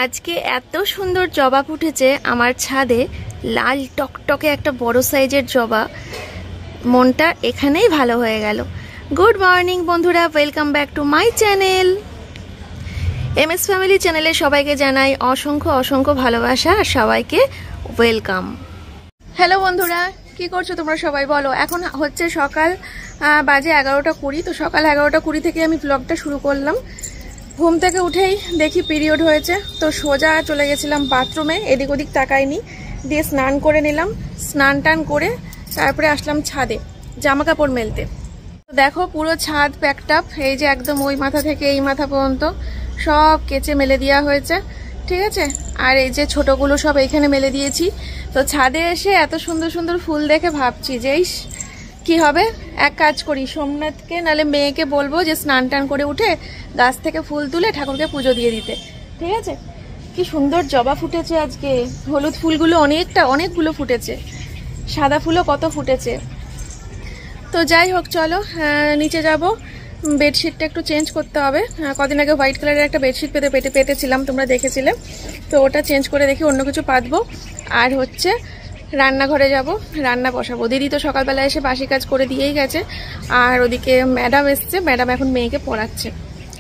আজকে এত সুন্দর জবা ফুটেছে আমার ছাদে, লাল টকটকে একটা বড় সাইজের জবা। মনটা এখানেই ভালো হয়ে গেল। গুড মর্নিং বন্ধুরা, welcome back to my channel. MS family চ্যানেলে সবাইকে জানাই অসংখ্য অসংখ্য ভালোবাসা আর সবাইকে ওয়েলকাম। হ্যালো বন্ধুরা, কি করছো তোমরা সবাই বলো? এখন হচ্ছে সকাল বাজে 11টা 20। তো সকাল 11টা 20 থেকে আমি ব্লগটা শুরু করলাম। ঘুম থেকে উঠেই দেখি পিরিয়ড হয়েছে, তো সোজা চলে গেছিলাম বাথরুমে, এদিক ওদিক তাকাইনি, দিয়ে স্নান করে নিলাম। স্নান টান করে তারপরে আসলাম ছাদে জামা কাপড় মেলতে। দেখো পুরো ছাদ প্যাকড আপ, এই যে একদম ওই মাথা থেকে এই মাথা পর্যন্ত সব কেচে মেলে দেওয়া হয়েছে, ঠিক আছে। আর এই যে ছোটগুলো সব এইখানে মেলে দিয়েছি। তো ছাদে এসে এত সুন্দর সুন্দর ফুল দেখে ভাবছি যে কি হবে, এক কাজ করি, সোমনাথকে নালে মেয়েকে বলবো যে স্নান টান করে উঠে গাছ থেকে ফুল তুলে ঠাকুরকে পুজো দিয়ে দিতে, ঠিক আছে। কি সুন্দর জবা ফুটেছে আজকে, হলুদ ফুলগুলো অনেকগুলো ফুটেছে, সাদা ফুলও কত ফুটেছে। তো যাই হোক চলো নিচে যাব, বেডশিটটা একটু চেঞ্জ করতে হবে। কদিন আগে হোয়াইট কালারের একটা বেডশিট পেতেছিলাম, তোমরা দেখেছিলে, তো ওটা চেঞ্জ করে দেখি অন্য কিছু পাতবো। আর হচ্ছে রান্নাঘরে যাব, রান্না বসাবো। দিদি তো সকালবেলা এসে বাসি কাজ করে দিয়েই গেছে। আর ওদিকে ম্যাডাম এসছে, ম্যাডাম এখন মেয়েকে পড়াচ্ছে।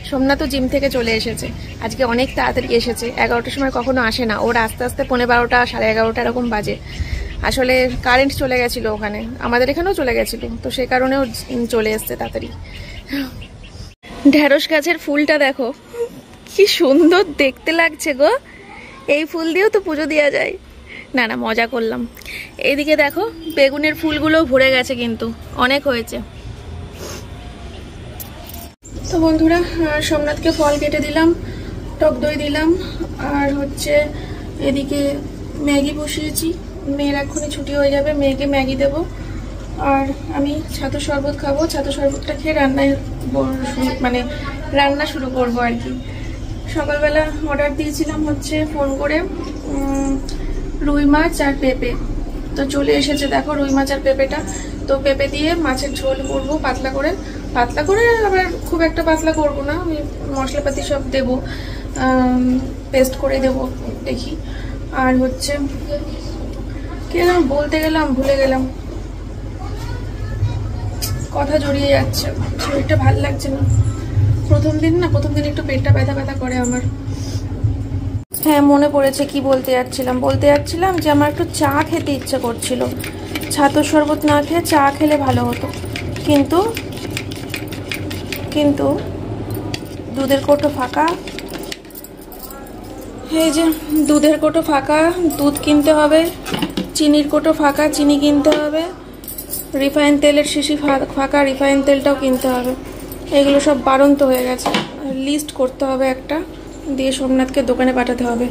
সোমনাথ তো জিম থেকে চলে এসেছে, আজকে অনেক তাড়াতাড়ি এসেছে, 11টার সময় কখনো আসে না, ওর আস্তে আস্তে 12:15 11:30 এরকম বাজে। আসলে কারেন্ট চলে গেছিলো ওখানে, আমাদের এখানেও চলে গেছিলো, তো সে কারণেও চলে এসছে তাড়াতাড়ি। ঢেঁড়স গাছের ফুলটা দেখো কি সুন্দর দেখতে লাগছে গো, এই ফুল দিয়েও তো পুজো দেওয়া যায়। না না, মজা করলাম। এইদিকে দেখো বেগুনের ফুলগুলো ভরে গেছে, কিন্তু অনেক হয়েছে। তো বন্ধুরা, সোমনাথকে ফল কেটে দিলাম, টক দই দিলাম, আর হচ্ছে এদিকে ম্যাগি বসিয়েছি। মেয়ের এক্ষুনি ছুটি হয়ে যাবে, মেয়েকে ম্যাগি দেবো। আর আমি ছাতু শরবত খাবো, ছাতু শরবতটা খেয়ে রান্না শুরু করবো আর কি। সকালবেলা অর্ডার দিয়েছিলাম হচ্ছে ফোন করে রুই মাছ আর পেঁপে, তো চলে এসেছে দেখো রুই মাছ আর পেঁপেটা। তো পেঁপে দিয়ে মাছের ঝোল করবো পাতলা করে, আবার খুব একটা পাতলা করবো না, আমি মশলাপাতি সব দেবো, পেস্ট করে দেবো দেখি। আর হচ্ছে কি যেন বলতে গেলাম, ভুলে গেলাম, কথা জড়িয়ে যাচ্ছে, শরীরটা ভালো লাগছে না। প্রথম দিন একটু পেটটা ব্যথা করে আমার। হ্যাঁ মনে পড়েছে, কি বলতে যাচ্ছিলাম যে আমার একটু চা খেতে ইচ্ছে করছিল। ছাতুর শরবত না খেয়ে চা খেলে ভালো হতো, কিন্তু দুধের কৌটো ফাঁকা। এই যে দুধের কৌটো ফাঁকা, দুধ কিনতে হবে। চিনির কৌটো ফাঁকা, চিনি কিনতে হবে। রিফাইন তেলের শিশি ফাঁকা, রিফাইন তেলটাও কিনতে হবে। এগুলো সব বাড়ন্ত হয়ে গেছে, লিস্ট করতে হবে একটা, দিয়ে সোমনাথকে দোকানে পাঠাতে হবে।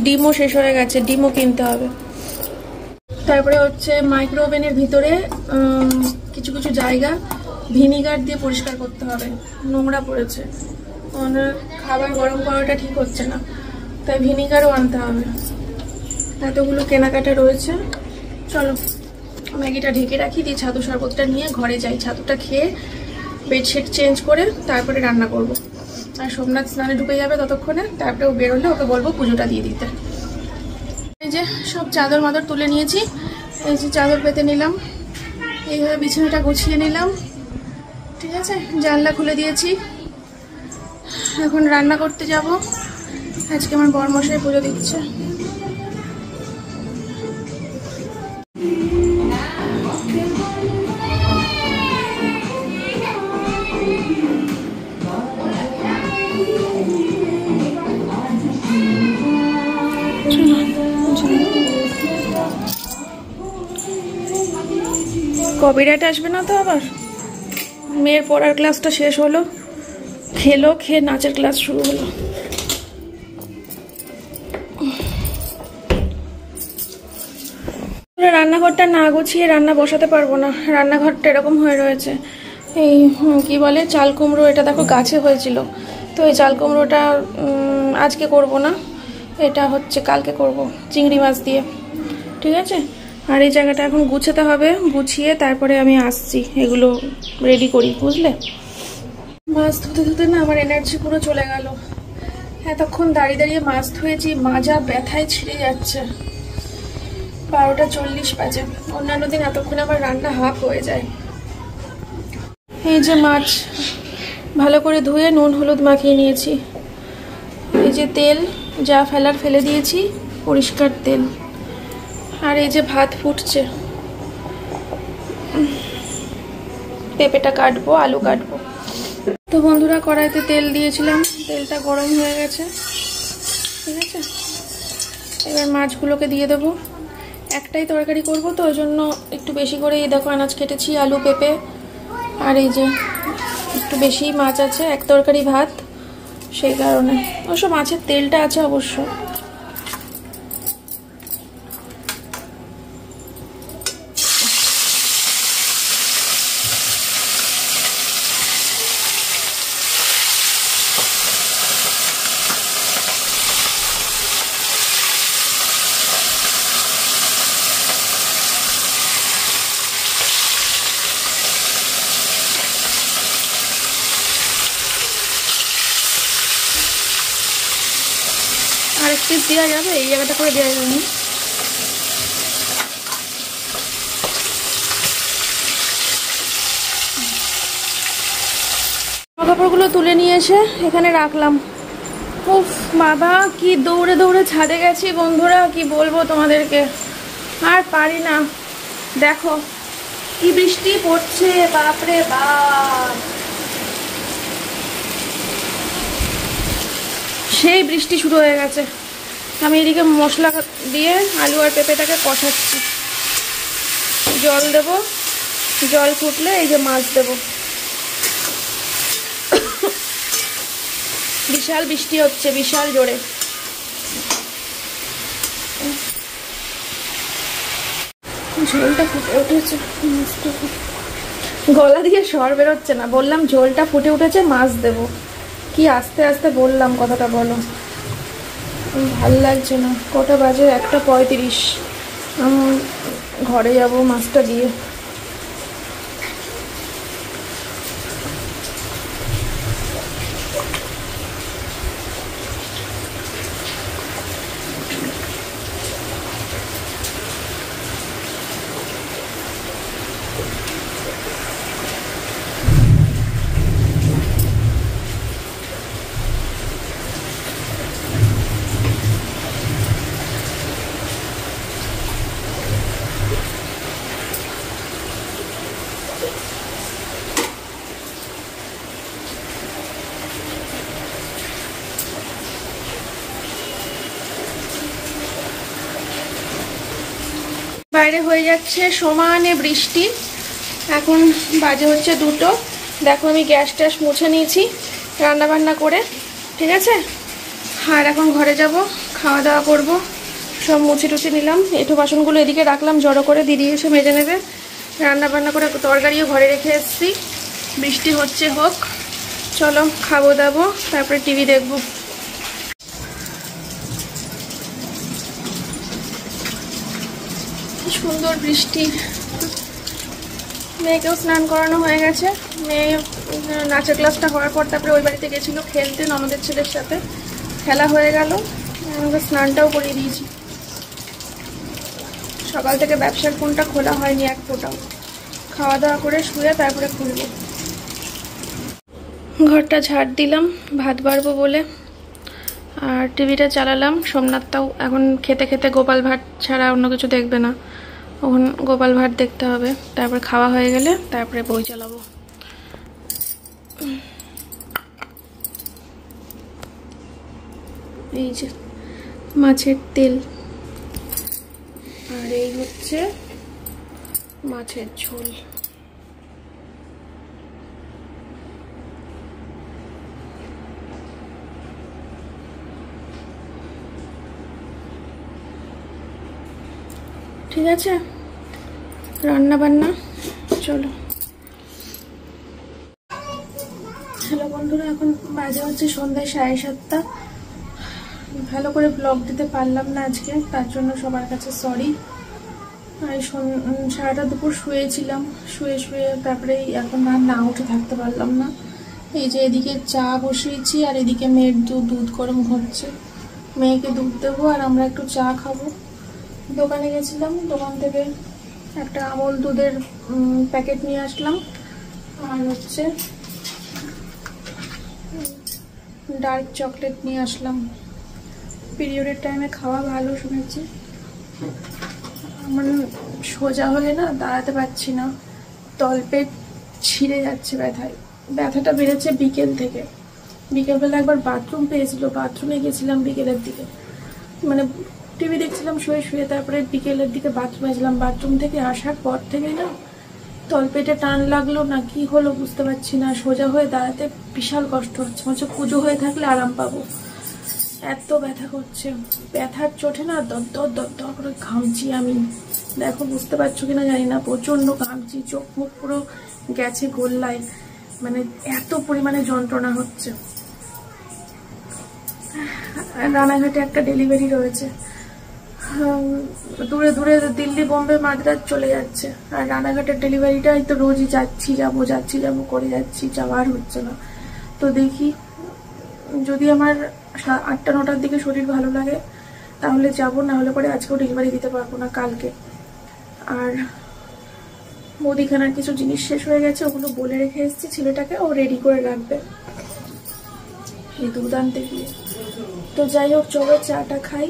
ডিমও শেষ হয়ে গেছে, ডিমও কিনতে হবে। তারপরে হচ্ছে মাইক্রো ওভেনের ভিতরে কিছু কিছু জায়গা ভিনিগার দিয়ে পরিষ্কার করতে হবে, নোংরা পড়েছে, খাবার গরম করাটা ঠিক হচ্ছে না, তাই ভিনিগারও আনতে হবে। এতগুলো কেনাকাটা রয়েছে। চলো ম্যাগিটা ঢেকে রাখি, দিয়ে ছাতু শরবতটা নিয়ে ঘরে যাই, ছাতুটা খেয়ে বেডশিট চেঞ্জ করে তারপরে রান্না করব। আর সোমনাথ স্নানে ঢুকে যাবে ততক্ষণে, তারপরে ও বেরোলে ওকে বলবো পুজোটা দিয়ে দিতে। এই যে সব চাদর মাদর তুলে নিয়েছি, এই যে চাদর পেতে নিলাম, এইভাবে বিছানাটা গুছিয়ে নিলাম, ঠিক আছে। জানলা খুলে দিয়েছি, এখন রান্না করতে যাব। আজকে আমার বরমশাই পুজো দিচ্ছে। কপিরাইট আসবে না তো আবার? মেয়ের পড়ার ক্লাসটা শেষ হলো, খেয়ে নাচের ক্লাস শুরু হলো। রান্নাঘরটা না গুছিয়ে রান্না বসাতে পারবো না, রান্নাঘরটা এরকম হয়ে রয়েছে। এই কি বলে চাল কুমড়ো, এটা দেখো গাছে হয়েছিল, তো এই চাল কুমড়োটা আজকে করব না, এটা হচ্ছে কালকে করব চিংড়ি মাছ দিয়ে, ঠিক আছে। আর এই জায়গাটা এখন গুছাতে হবে, গুছিয়ে তারপরে আমি আসছি, এগুলো রেডি করি, বুঝলে। মাছ ধুতে না আমার এনার্জি পুরো চলে গেল। এতক্ষণ দাঁড়িয়ে দাঁড়িয়ে মাছ ধুয়েছি, মাজা ব্যথায় ছিঁড়ে যাচ্ছে। 12টা 40 বাজে। অন্যান্য দিন এতক্ষণ আমার রান্না হাফ হয়ে যায়। এই যে মাছ ভালো করে ধুয়ে নুন হলুদ মাখিয়ে নিয়েছি। এই যে তেল যা ফেলার ফেলে দিয়েছি, পরিষ্কার তেল। আর এই যে ভাত ফুটছে, পেঁপেটা কাটবো, আলু কাটবো। তো বন্ধুরা, কড়াইতে তেল দিয়েছিলাম, তেলটা গরম হয়ে গেছে। ঠিক আছে, এবার মাছগুলোকে দিয়ে দেবো। একটাই তরকারি করব তো ওই জন্য একটু বেশি করে এই দেখো আনাজ কেটেছি, আলু পেঁপে, আর এই যে একটু বেশি মাছ আছে, এক তরকারি ভাত, সেই কারণে। অবশ্য মাছের তেলটা আছে অবশ্য। আর এক পিস দেওয়া যাবে, এই জায়গাটা করে দেওয়া যাবে না। কাপড়গুলো তুলে নিয়ে এসে এখানে রাখলাম। উফ বাবা, কি দৌড়ে দৌড়ে ছাদে গেছি বন্ধুরা, কি বলবো তোমাদেরকে, আর পারি না। দেখো কি বৃষ্টি পড়ছে, বাপরে বাপ, সেই বৃষ্টি শুরু হয়ে গেছে। আমি এদিকে মশলা দিয়ে আলু আর পেঁপেটাকে কষাচ্ছি। জল দেব, জল ফুটলে এই যে মাছ দেব। বিশাল বৃষ্টি হচ্ছে, বিশাল জোরে। ঝোলটা ফুটে উঠেছে, গলা দিয়ে স্বর বেরোচ্ছে না। বললাম ঝোলটা ফুটে উঠেছে, মাছ দেব। কি আস্তে আস্তে বললাম কথাটা, বলো। ভাল লাগছে না। কটা বাজে? 1:35। আমি ঘরে যাব মাছটা দিয়ে। বাইরে হয়ে যাচ্ছে সমানে বৃষ্টি। এখন বাজে হচ্ছে 2টো। দেখো আমি গ্যাস ট্যাস মুছে নিয়েছি রান্না বান্না করে, ঠিক আছে। আর এখন ঘরে যাব, খাওয়া দাওয়া করব। সব মুছে টুছে নিলাম, এঁঠো বাসনগুলো এদিকে রাখলাম জড়ো করে, দিদি এসে মেজে নেবে। রান্না বান্না করে তরকারিও ঘরে রেখে এসেছি। বৃষ্টি হচ্ছে, হোক। চলো খাবো দাবো, তারপরে টিভি দেখবো। সুন্দর বৃষ্টি। মেয়েকেও স্নান করানো হয়ে গেছে। মেয়ে নাচের ক্লাসটা হওয়ার পর তারপরে ওই বাড়িতে গেছিলো খেলতে ননদের ছেলের সাথে। খেলা হয়ে গেল, আমাকে স্নানটাও করিয়ে দিয়েছি। সকাল থেকে ব্যবসার ফোনটা খোলা হয়নি এক ফোঁটাও। খাওয়া দাওয়া করে শুয়ে তারপরে খুলব। ঘরটা ঝাড় দিলাম ভাত বাড়বো বলে, আর টিভিটা চালালাম। সোমনাথটাও এখন খেতে খেতে গোপাল ভাট ছাড়া অন্য কিছু দেখবে না, ওখান গোপাল ভাট দেখতে হবে। তারপর খাওয়া হয়ে গেলে তারপরে বই চালাবো। এই যে মাছের তেল, আর এই হচ্ছে মাছের ঝোল। ঠিক আছে, রান্না বান্না চলো। হ্যালো বন্ধুরা, এখন বাজে হচ্ছে সন্ধ্যা 7:30। ভালো করে ব্লগ দিতে পারলাম না আজকে, তার জন্য সবার কাছে সরি। আর সারাটা দুপুর শুয়েছিলাম, শুয়ে শুয়ে তারপরে এখন আর না উঠে থাকতে পারলাম না। এই যে এদিকে চা বসিয়েছি আর এদিকে মেয়ের দুধ গরম হচ্ছে। মেয়েকে দুধ দেবো আর আমরা একটু চা খাবো। দোকানে গেছিলাম, দোকান থেকে একটা আমল দুধের প্যাকেট নিয়ে আসলাম আর হচ্ছে ডার্ক চকলেট নিয়ে আসলাম। পিরিয়ডের টাইমে খাওয়া ভালো শুনেছি। আমার সোজা হয়ে না দাঁড়াতে পারছি না, তলপেট ছিঁড়ে যাচ্ছে ব্যথায়। ব্যথাটা বেড়েছে বিকেল থেকে। বিকেলবেলা একবার বাথরুম পেয়েছিল, বাথরুমে গেছিলাম বিকেলের দিকে, মানে টিভি দেখছিলাম শুয়ে শুয়ে, তারপরে বিকেলের দিকে বাথরুমে গেছিলাম। বাথরুম থেকে আসার পর থেকেই না তলপেটে টান লাগলো না কি হলো বুঝতে পারছি না। সোজা হয়ে দাঁড়াতে বিশাল কষ্ট হচ্ছে, মনে কুজো হয়ে থাকলে আরাম পাবো, এত ব্যথা করছে। ব্যথার চোটে না দর দর করে ঘামছি আমি। দেখো বুঝতে পারছো কিনা জানি না, প্রচন্ড ঘামছি, চোখ মুখ পুরো গেছে গোল্লায়, মানে এত পরিমাণে যন্ত্রণা হচ্ছে। রানাঘাটে একটা ডেলিভারি রয়েছে, দূরে দূরে দিল্লি, বোম্বে, মাদ্রাজ চলে যাচ্ছে। আর রানাঘাটের ডেলিভারিটাই তো রোজই যাচ্ছি যাবো করে যাচ্ছি, যাওয়ার হচ্ছে না। তো দেখি যদি আমার 8টা-9টার দিকে শরীর ভালো লাগে তাহলে যাবো, না হলে পরে আজকেও ডেলিভারি দিতে পারবো না, কালকে। আর মুদিখানার কিছু জিনিস শেষ হয়ে গেছে, ওগুলো বলে রেখে এসেছি ছেলেটাকে, ও রেডি করে রাখবে এই দুধ আনতে গিয়ে। তো যাই হোক, চলো চাটা খাই,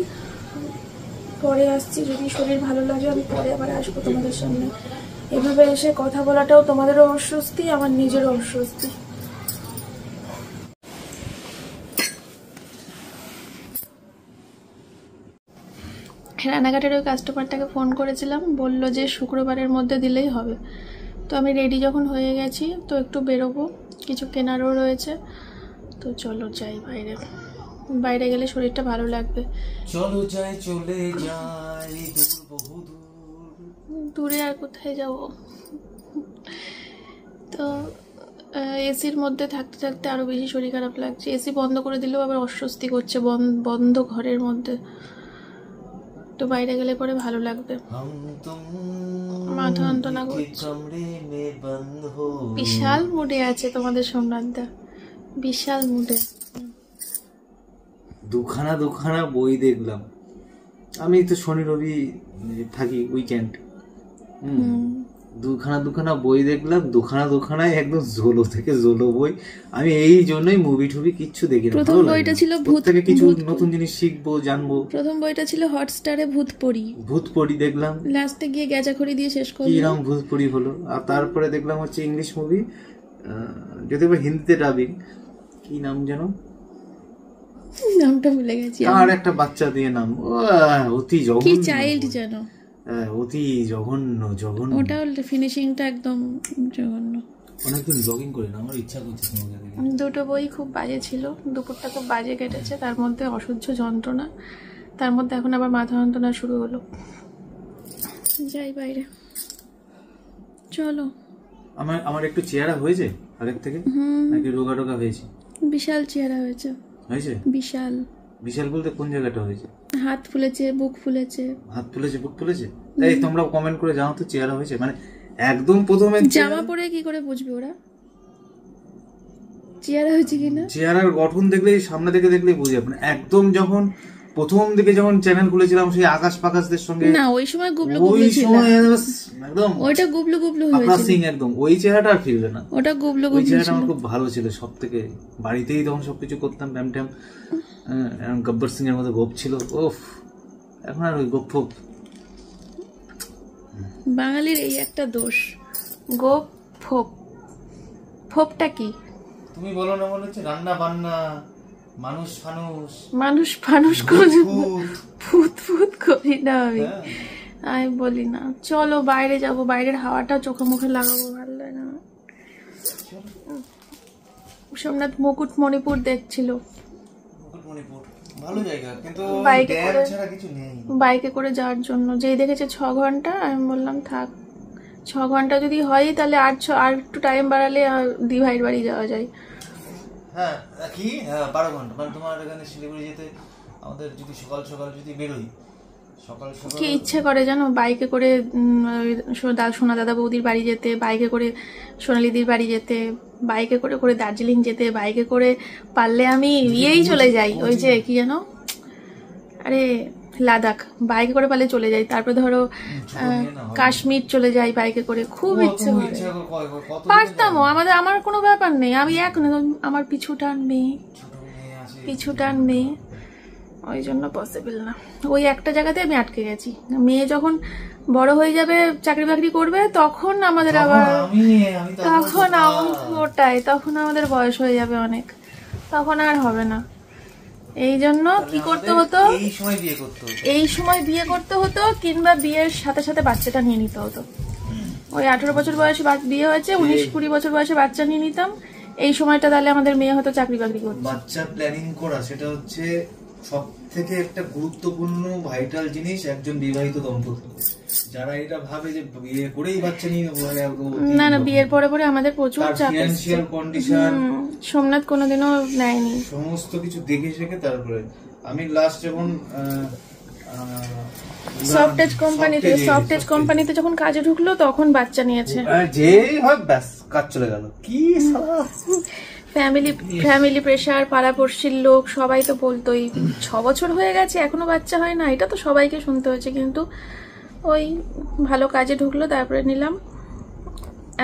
পরে আসছি। যদি শরীর ভালো লাগে আমি পরে আবার আসবো তোমাদের সামনে। এভাবে এসে কথা বলাটাও তোমাদেরও অস্বস্তি, আমার নিজেরও অস্বস্তি। রানাঘাটের ওই কাস্টমারটাকে ফোন করেছিলাম, বললো যে শুক্রবারের মধ্যে দিলেই হবে। তো আমি রেডি যখন হয়ে গেছি, তো একটু বেরোবো, কিছু কেনারও রয়েছে। তো চলো যাই বাইরে, বাইরে গেলে শরীরটা ভালো লাগবে। চলো যাই, চলে যাই দূর, বহু দূর। দূরে আর কোথায় যাব? তো এসির মধ্যে থাকতে থাকতে আরো বেশি শরীর খারাপ লাগছে। এসি বন্ধ করে দিলেও আবার অস্বস্তি করছে বন্ধ ঘরের মধ্যে। তো বাইরে গেলে পরে ভালো লাগবে। মাথা যন্ত্রণা করছে। বিশাল মুডে আছে তোমাদের সোমনাথদা, বিশাল মুডে। দুখানা বই দেখলাম। আমি তো শনি রবি থাকি, উইকেন্ড। দুখানা বই দেখলাম, দুখানায় একদম জোলো থেকে জোলো বই। আমি এই জন্যই মুভি টুভি কিচ্ছু দেখি না। প্রথম বইটা ছিল ভূত, থেকে কিছু নতুন জিনিস শিখবো, জানবো। প্রথম বইটা ছিল হটস্টারে ভূতপরি দেখলাম, লাস্টে গিয়ে গেজাখড়ি দিয়ে শেষ করলাম। কিরকম ভূতপরি হলো। আর তারপরে দেখলাম হচ্ছে ইংলিশ মুভি, যদি হিন্দিতে ডাবিং, কি নাম যেন, নামটা ভুলে গেছি। আর একটা বাচ্চা দিয়ে নাম, অতি জঘন্য, কি চাইল্ড যেন, অতি জঘন্য। ওটাও ফিনিশিংটা একদম জঘন্য। অনেকদিন ব্লগিং করি না, আমার ইচ্ছা করছে তোমাকে দেখে। দুটো বই খুব বাজে ছিল, দুপুরটা খুব বাজে কেটেছে, তার মধ্যে অসহ্য যন্ত্রণা, তার মধ্যে এখন আবার মাথা যন্ত্রণা শুরু হলো। যাই বাইরে, চলো। আমার একটু চেহারা হয়েছে আগের থেকে, নাকি রোগা হয়েছে? বিশাল চেহারা হয়েছে। বিশাল বলতে কোন জায়গাটা হয়েছে? হাত ফুলেছে, বুক ফুলেছে। তাই তোমরা কমেন্ট করে জানাও তো চেহারা হয়েছে, মানে একদম প্রথমে জামা পরে কি করে বুঝবে ওরা চেহারা হয়েছে কিনা? চেহারার গঠন দেখলেই, সামনে থেকে দেখলেই বুঝে যাবে। একদম যখন প্রথম দিকে যখন চ্যানেল খুলেছিলাম সেই আকাশ পাকাশদের সঙ্গে, না ওই সময় গুবলু ছিল, একদম ওইটা গুবলু হয়েছিল একদম। ওই চেহারাটা আর ফিরবে না, ওটা গুবলু ওই চেহারাটা আমার খুব ভালো ছিল সব থেকে। বাড়িতেই তখন সবকিছু করতাম, ব্যাম ট্যাম, গব্বর সিং এর মধ্যে গোপ ছিল। ওফ, এখন আর ওই গোপ ফোপ। বাঙালির এই একটা দোষ, গোপ ফোপ। ফোপটা কি তুমি বলো না? মনে হচ্ছে রান্না বান্না, মানুষ ফানুষ করে, ভূত করি না আমি বলি না। চলো বাইরে যাব, বাইরের হাওয়াটা চোখে মুখে লাগাবো, ভালো লাগে না। সোমনাথ মুকুটমণিপুর দেখছিল, ভালো জায়গা, কিন্তু বাইকে করে যাওয়ার জন্য। যেই দেখেছে 6 ঘন্টা, আমি বললাম থাক, 6 ঘন্টা যদি হয় তাহলে আর একটু টাইম বাড়ালে দিভাইয়ের বাড়ি যাওয়া যায়। হ্যাঁ কি, 12 ঘন্টা, মানে তোমার এখানে শিলিগুড়ি যেতে আমাদের যদি সকাল যদি বেরোই, সকাল কি ইচ্ছে করে জানো, বাইকে করে সোনা দাদা বৌদির বাড়ি যেতে, বাইকে করে সোনালিদির বাড়ি যেতে, বাইকে করে করে দার্জিলিং যেতে, বাইকে করে পারলে আমি ইয়েই চলে যাই, ওই যে কি যেন, আরে লাদাখ বাইকে করে পারলে চলে যাই। তারপরে ধরো কাশ্মীর চলে যাই বাইকে করে, খুব ইচ্ছে করে। পারতামও, আমার কোনো ব্যাপার নেই, আমি এখন আমার পিছু টানবে, ওই জন্য পসিবল না। ওই একটা জায়গাতে আমি আটকে গেছি। মেয়ে যখন বড় হয়ে যাবে, চাকরি বাকরি করবে, তখন আমাদের আবার তখন আমাদের বয়স হয়ে যাবে অনেক, তখন আর হবে না। এই জন্য কি করতে হতো, এই সময় বিয়ে করতে হতো, কিংবা বিয়ের সাথে সাথে বাচ্চাটা নিয়ে নিতে হতো। ওই 18 বছর বয়সে বিয়ে হয়েছে, 19-20 বছর বয়সে বাচ্চা নিয়ে নিতাম। এই সময়টা তাহলে আমাদের মেয়ে হয়তো চাকরি বাকরি করতো। বাচ্চা প্ল্যানিং করা সেটা হচ্ছে সব থেকে একটা গুরুত্বপূর্ণ ভাইটাল জিনিস একজন বিবাহিত দম্পতি। যারা এটা ভাবে যে বিয়ে করেই বাচ্চা নিয়ে নেবো, না না, বিয়ের পরে পরে আমাদের প্রচুর চাপ, ফিনান্সিয়াল কন্ডিশন, সোমনাথ কোনোদিনও নেয়নি, সমস্ত কিছু দেখে শেখে। তারপরে আমি লাস্ট যখন সফটেজ কোম্পানিতে যখন কাজে ঢুকলো, তখন বাচ্চা নিয়েছে। যে হয় ব্যাস, কাজ চলে গেল। কি ফ্যামিলি প্রেসার, পাড়াপড়শির লোক সবাই তো বলতোই 6 বছর হয়ে গেছে এখনো বাচ্চা হয় না, এটা তো সবাইকে শুনতে হয়েছে। কিন্তু ওই ভালো কাজে ঢুকলো, তারপরে নিলাম।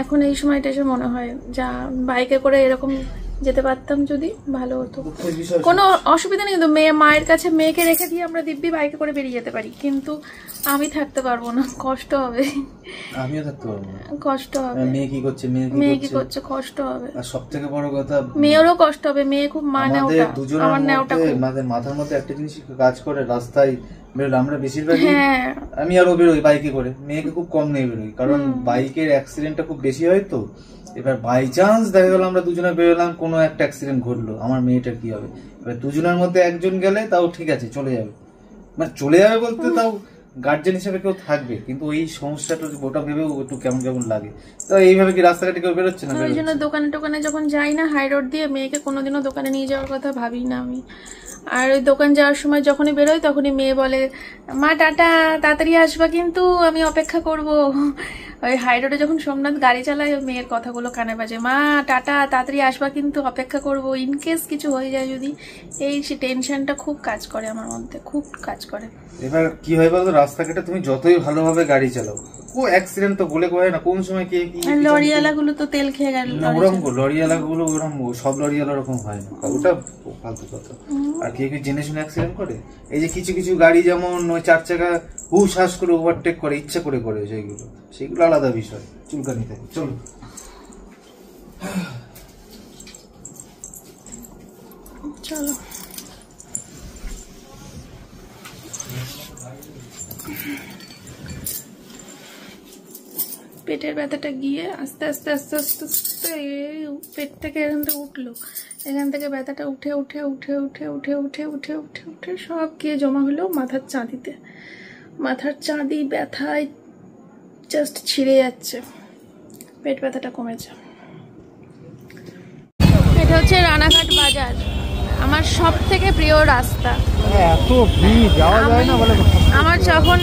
এখন এই সময়টা এসে মনে হয় যা বাইকে করে এরকম যেতে পারতাম যদি ভালো হতো। কোনো অসুবিধা নেই, কিন্তু মায়ের কাছে মেয়েকে রেখে দিয়ে আমরা দিব্যি বাইকে করে বেরিয়ে যেতে পারি, কিন্তু আমি থাকতে পারবো না, কষ্ট হবে। আমিও থাকতে পারবো না, কষ্ট হবে। মেয়ে কি করছে, মেয়ে কি করছে, কষ্ট হবে। আর সব থেকে বড় কথা, মেয়েরও কষ্ট হবে। মেয়ে খুব আমাদের মাথার মধ্যে একটা জিনিস কাজ করে। রাস্তায় বেরোলে আমরা বেশিরভাগই, আমি আরো বেরোই বাইকে করে, মেয়েকে খুব কম নিয়ে বেরোই, কারণ বাইকের অ্যাক্সিডেন্টটা খুব বেশি হয়। তো এবার বাই চান্স দেখা গেল আমরা দুজনে বেরোলাম, কোনো একটা অ্যাক্সিডেন্ট ঘটলো, আমার মেয়েটার কি হবে? এবার দুজনের মধ্যে একজন গেলে তাও ঠিক আছে, চলে যাবে, মানে চলে যাবে বলতে তাও গার্জেন হিসেবে কেউ থাকবে, কিন্তু ওই সমস্যাটা ওটা ভেবেও একটু কেমন কেমন লাগে। তো এইভাবে কি রাস্তাঘাটে কেউ বেরোচ্ছে না? ওই জন্য দোকানে যখন যাই না হাই রোড দিয়ে, মেয়েকে কোনোদিনও দোকানে নিয়ে যাওয়ার কথা ভাবি না আমি। আর ওই দোকান যাওয়ার সময় যখনই বেরোই, তখনই মেয়ে বলে, মা টাটা, তাড়াতাড়ি আসবা কিন্তু, আমি অপেক্ষা করব। ওই হাই রোডে যখন সোমনাথ গাড়ি চালায়, মেয়ের কথাগুলো কানে বাজে, মা টাটা, তাড়াতাড়ি আসবা কিন্তু, অপেক্ষা করব, ইনকেস কিছু হয়ে যায় যদি। এই টেনশনটা খুব কাজ করে আমার মধ্যে, খুব কাজ করে। এবার কি হয় বলতো, রাস্তাঘাটে তুমি যতই ভালোভাবে গাড়ি চালাও, ও অ্যাক্সিডেন্ট তো বলে কয় না, কোন সময় কে কি। লরিওয়ালা গুলো তো তেল খেয়ে গেল, ওরকম লরিওয়ালা গুলো ওরকম, সব লরিওয়ালা ওরকম হয় না, ওটা ফালতু কথা। আর কে কি জেনে শুনে অ্যাক্সিডেন্ট করে? এই যে কিছু কিছু গাড়ি যেমন ওই 4 চাকা হুশ করে ওভারটেক করে, ইচ্ছা করে সেগুলো আলাদা বিষয়, চুলকানি থাকে। চলো চলো পেটের ব্যথাটা গিয়ে আস্তে আস্তে আস্তে আস্তে আস্তে পেট থেকে এখান থেকে উঠলো, এখান থেকে ব্যথাটা উঠে উঠে উঠে উঠে উঠে উঠে উঠে উঠে উঠে সব গিয়ে জমা হলো মাথার চাঁদিতে। মাথার চাঁদি ব্যথায় জাস্ট ছিঁড়ে যাচ্ছে, পেট ব্যথাটা কমেছে। এটা হচ্ছে রানাঘাট বাজার, আমার সব থেকে প্রিয় রাস্তা। আমার যখন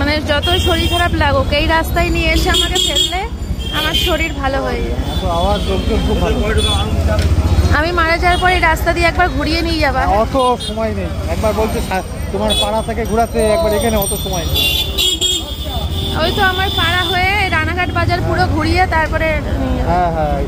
মানে যতই শরীর খারাপ লাগুক, এই রাস্তায় নিয়ে এসে আমাকে ফেললে আমার শরীর ভালো হয়ে যায়। আমি মারা যাওয়ার পরে রাস্তা দিয়ে একবার ঘুরিয়ে নিয়ে যাবা। অত সময় নেই, একবার বলছে তোমার পাড়া থেকে ঘোরাতে, একবার এখানে অত সময় নেই। ওই তো আমার পাড়া হয়ে রানাঘাট বাজার পুরো ঘুরিয়ে তারপরে। হ্যাঁ হ্যাঁ,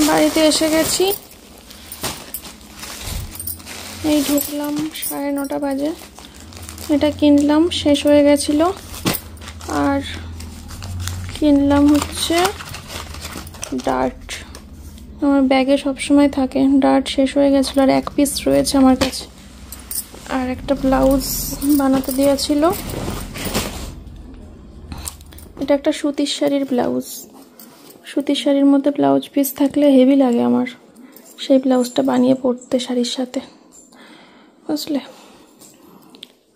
বাড়িতে এসে গেছি, এই ঢুকলাম, 9:30 বাজে। এটা কিনলাম, শেষ হয়ে গেছিল। আর কিনলাম হচ্ছে ডার্ট, আমার ব্যাগে সবসময় থাকে। ডার্ট শেষ হয়ে গেছিলো, আর 1 পিস রয়েছে আমার কাছে। আর একটা ব্লাউজ বানাতে দিয়েছিল, এটা একটা সুতির শাড়ির ব্লাউজ, সুতির শাড়ির মধ্যে ব্লাউজ পিস থাকলে হেভি লাগে আমার, সেই ব্লাউজটা বানিয়ে পরতে শাড়ির সাথে, বুঝলে?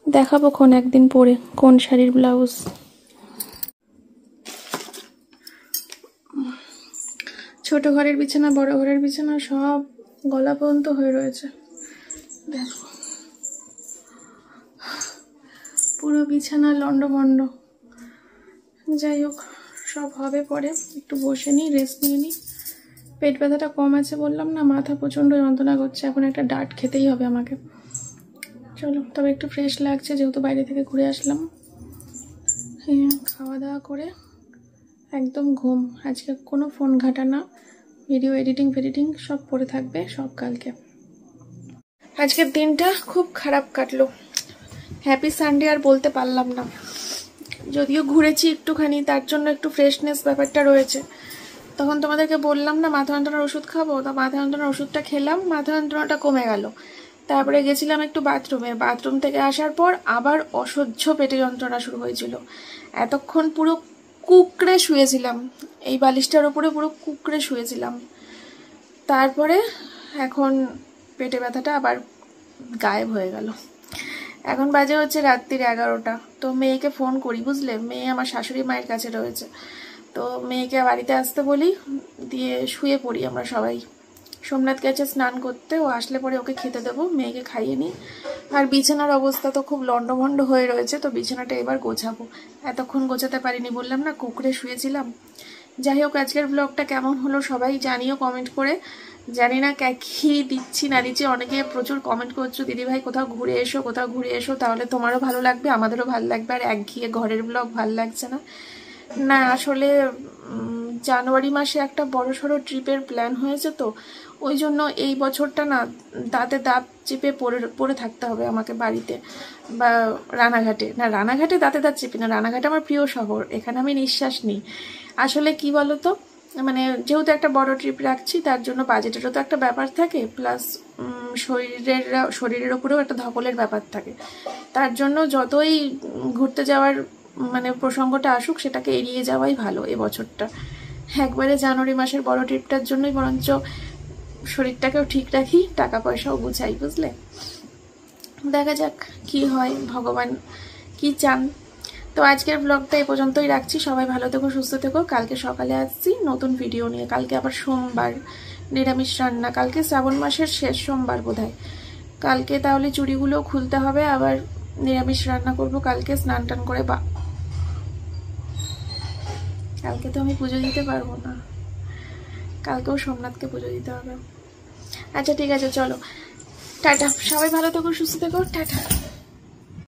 দেখাবো কোন একদিন পরে কোন শাড়ির ব্লাউজ। ছোট ঘরের বিছানা, বড় ঘরের বিছানা সব গলা পর্যন্ত হয়ে রয়েছে, দেখো পুরো বিছানা লন্ডভন্ড। যাই হোক, সব হবে পরে, একটু বসে নিই, রেস্ট নিয়ে নিই। পেট ব্যথাটা কম আছে বললাম না, মাথা প্রচণ্ড যন্ত্রণা করছে, এখন একটা ডাট খেতেই হবে আমাকে। চলো, তবে একটু ফ্রেশ লাগছে যেহেতু বাইরে থেকে ঘুরে আসলাম। হ্যাঁ, খাওয়া দাওয়া করে একদম ঘুম। আজকে কোনো ফোন ঘাটা না, ভিডিও এডিটিং সব পড়ে থাকবে, সব কালকে। আজকের দিনটা খুব খারাপ কাটলো, হ্যাপি সানডে আর বলতে পারলাম না। যদিও ঘুরেছি একটুখানি, তার জন্য একটু ফ্রেশনেস ব্যাপারটা রয়েছে। তখন তোমাদেরকে বললাম না মাথা যন্ত্রণার ওষুধ খাবো, তো মাথা যন্ত্রণার ওষুধটা খেলাম, মাথা যন্ত্রণাটা কমে গেল। তারপরে গেছিলাম একটু বাথরুমে, বাথরুম থেকে আসার পর আবার অসহ্য পেটে যন্ত্রণা শুরু হয়েছিল। এতক্ষণ পুরো কুকড়ে শুয়েছিলাম, এই বালিশটার উপরে পুরো কুকড়ে শুয়েছিলাম। তারপরে এখন পেটে ব্যথাটা আবার গায়েব হয়ে গেল। এখন বাজে হচ্ছে রাত্রির 11টা। তো মেয়েকে ফোন করি, বুঝলে, মেয়ে আমার শাশুড়ি মায়ের কাছে রয়েছে। তো মেয়েকে বাড়িতে আসতে বলি, দিয়ে শুয়ে পড়ি আমরা সবাই। সোমনাথ গেছে স্নান করতে, ও আসলে পরে ওকে খেতে দেবো, মেয়েকে খাইয়ে নিই। আর বিছানার অবস্থা তো খুব লন্ডভন্ড হয়ে রয়েছে, তো বিছানাটা এবার গোছাবো। এতক্ষণ গোছাতে পারিনি, বললাম না কুকড়ে শুয়েছিলাম। যাই হোক, আজকের ব্লগটা কেমন হলো সবাই জানিও কমেন্ট করে। জানি না কি দিচ্ছি না দিচ্ছি, অনেকে প্রচুর কমেন্ট করছো, দিদিভাই কোথাও ঘুরে এসো, কোথাও ঘুরে এসো, তাহলে তোমারও ভালো লাগবে, আমাদেরও ভালো লাগবে, আর একঘেয়ে ঘরের ব্লগ ভালো লাগছে না। না, আসলে জানুয়ারি মাসে একটা বড়সড় ট্রিপের প্ল্যান হয়েছে, তো ওই জন্য এই বছরটা না দাঁতে দাঁত চেপে পড়ে থাকতে হবে আমাকে বাড়িতে বা রানাঘাটে। না, রানাঘাটে দাঁতে দাঁত চেপে না, রানাঘাট আমার প্রিয় শহর, এখানে আমি নিঃশ্বাস নিই। আসলে কি বলতো, মানে যেহেতু একটা বড় ট্রিপ রাখছি, তার জন্য বাজেটেরও তো একটা ব্যাপার থাকে, প্লাস শরীরের ওপরেও একটা ধকলের ব্যাপার থাকে। তার জন্য যতই ঘুরতে যাওয়ার মানে প্রসঙ্গটা আসুক, সেটাকে এড়িয়ে যাওয়াই ভালো এবছরটা। একবারে জানুয়ারি মাসের বড় ট্রিপটার জন্যই বরঞ্চ শরীরটাকেও ঠিক রাখি, টাকা পয়সাও গুছাই, বুঝলে। দেখা যাক কি হয়, ভগবান কি চান। তো আজকের ব্লগটা এই পর্যন্তই রাখছি। সবাই ভালো থেকো, সুস্থ থেকো। কালকে সকালে আসছি নতুন ভিডিও নিয়ে। কালকে আবার সোমবার, নিরামিষ রান্না। কালকে শ্রাবণ মাসের শেষ সোমবার বোধহয়। কালকে তাহলে চুড়িগুলো খুলতে হবে, আবার নিরামিষ রান্না করব কালকে স্নান টান করে। কালকে তো আমি পুজো দিতে পারবো না, কালকেও সোমনাথকে পুজো দিতে হবে। আচ্ছা ঠিক আছে, চলো টাটা, সবাই ভালো থেকো, সুস্থ থেকো, টাটা।